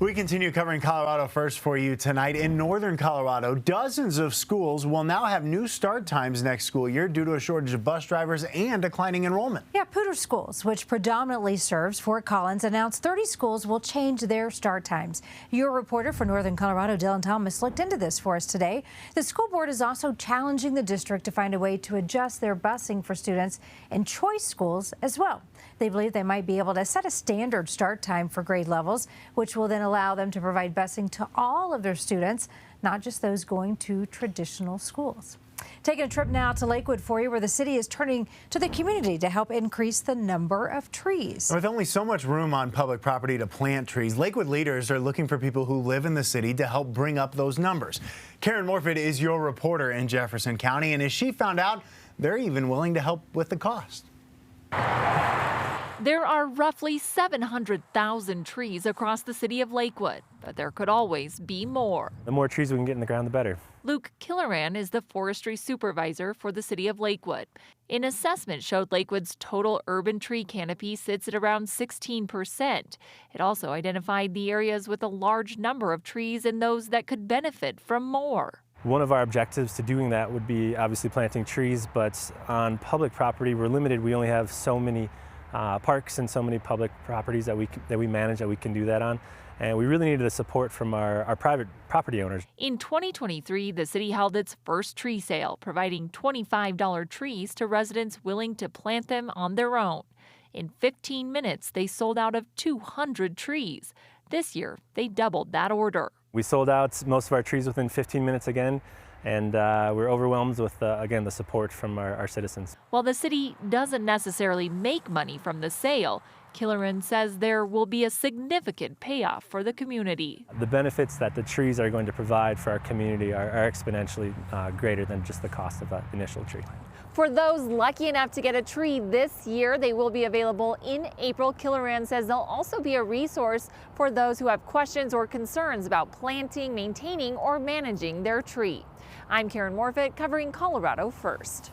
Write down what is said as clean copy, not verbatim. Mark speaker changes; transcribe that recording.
Speaker 1: We continue covering Colorado First for you tonight. In northern Colorado, dozens of schools will now have new start times next school year due to a shortage of bus drivers and declining enrollment.
Speaker 2: Yeah, Poudre Schools, which predominantly serves Fort Collins, announced 30 schools will change their start times. Your reporter for northern Colorado, Dylan Thomas, looked into this for us today. The school board is also challenging the district to find a way to adjust their busing for students in choice schools as well. They believe they might be able to set a standard start time for grade levels, which will then allow them to provide busing to all of their students, not just those going to traditional schools. Taking a trip now to Lakewood for you, where the city is turning to the community to help increase the number of trees.
Speaker 1: With only so much room on public property to plant trees, Lakewood leaders are looking for people who live in the city to help bring up those numbers. Karen Morfitt is your reporter in Jefferson County, and as she found out, they're even willing to help with the cost.
Speaker 3: There are roughly 700,000 trees across the city of Lakewood, but there could always be more.
Speaker 4: The more trees we can get in the ground, the better.
Speaker 3: Luke Killoran is the forestry supervisor for the city of Lakewood. An assessment showed Lakewood's total urban tree canopy sits at around 16%. It also identified the areas with a large number of trees and those that could benefit from more.
Speaker 4: One of our objectives to doing that would be obviously planting trees, but on public property, we're limited. We only have so many parks and so many public properties that we manage that we can do that on. And we really needed the support from our private property owners.
Speaker 3: In 2023, the city held its first tree sale, providing $25 trees to residents willing to plant them on their own. In 15 minutes, they sold out of 200 trees. This year, they doubled that order.
Speaker 4: We sold out most of our trees within 15 minutes again. And we're overwhelmed with, again, the support from our citizens.
Speaker 3: While the city doesn't necessarily make money from the sale, Killoran says there will be a significant payoff for the community.
Speaker 4: The benefits that the trees are going to provide for our community are exponentially greater than just the cost of an initial tree.
Speaker 5: For those lucky enough to get a tree this year, they will be available in April. Killoran says they'll also be a resource for those who have questions or concerns about planting, maintaining, or managing their tree. I'm Karen Morfitt, covering Colorado First.